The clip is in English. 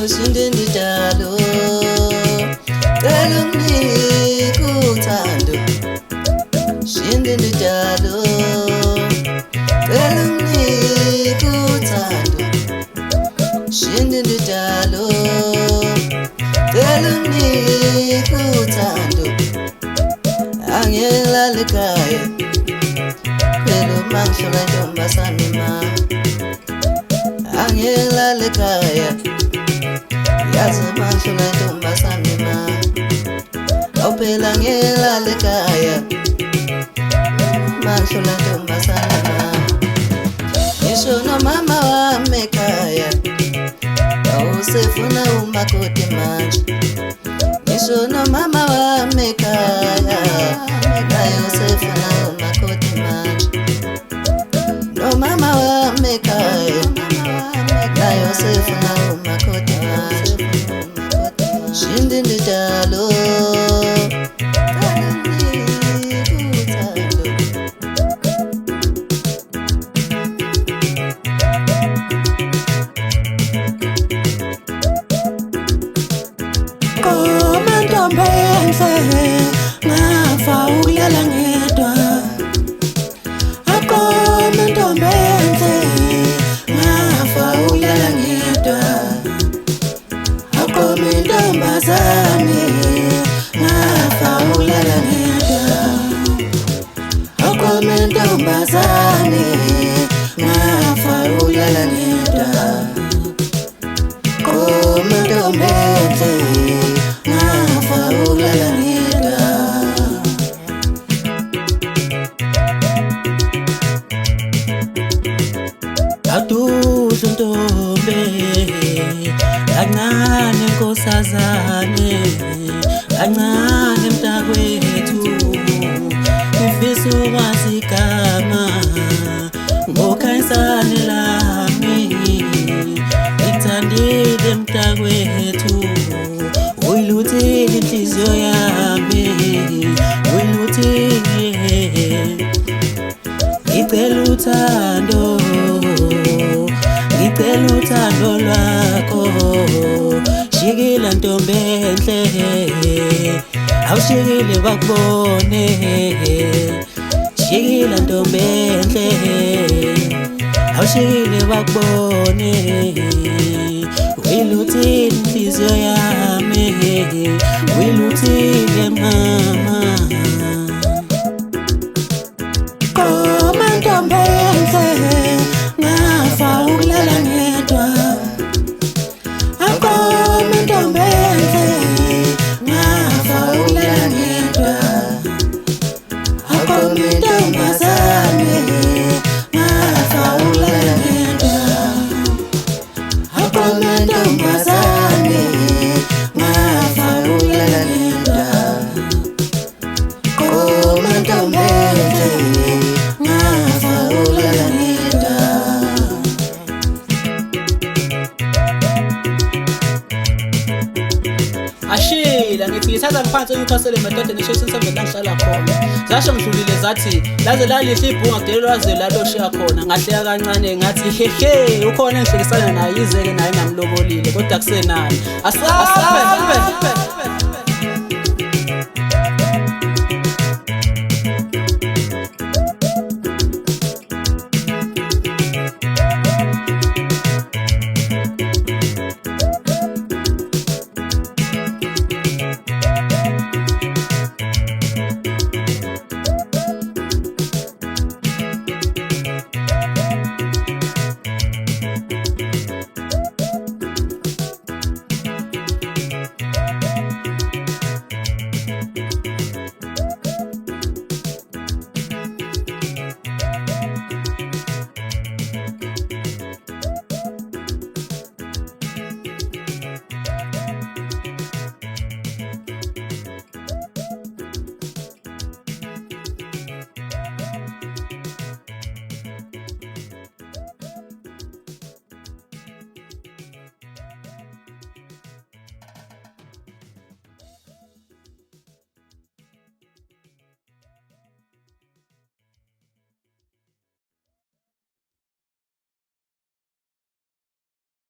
awushinde njalo cela unginike uthando shinde njalo cela unginike uthando shinde njalo cela unginike uthando angilale ekhaya phela mangishona ntombazane ma angilale ekhaya yazi mangishona ntombazane ma awuphela angilale ekhaya mangishona ntombazane ma ngisho nomama wami ekhaya awusefuna umakoti manje ngisho nomama wami ekhaya naye usefuna umakoti manje nomama wami ekhaya naye usefuna umakoti manje shinde njalo ngafa ukulala ngedwa akona ntombi enhle ngafa ukulala ngedwa akona intombazane ngafa ukulala ngedwa akona intombazane ngafa ukulala ngedwa akona ntombi enhle ngafa ukulala ngedwa aduze ntombi kancane nkosazane kancane mntakwethu ngifisa ukwazi igama ngokhanyisane lami ngithandile mntakwethu uyiluthile inhliziyo yami uyiluthile ngicela uthando ngicela uthando lwakho shikila ntombi enhle awushikile bakubone shikila ntombi enhle awushikile bakubone uyiluthile inhliziyo yami uyiluthile mama koma ntombi enhle ngafa ukulala ngedwa akoma ntombi enhle ngafa ukulala ngedwa akoma intombazane ngafa ukulala ngedwa akoma intombazane ngafa ukulala ngedwa koma ntombi enhle ngafa ukulala ngedwa ashila ngithi ngithatha ngiphansi uyikhosele madoda nisho sisembe la ngihlala khona zasho ngidlulile zathi laze lalihle ibhunga kudelelwa ze laloshiya khona ngahleka kancane ngathi hehe ukhona engihlekisana naye izeke naye ngamlobolile kodwa kusenani asabe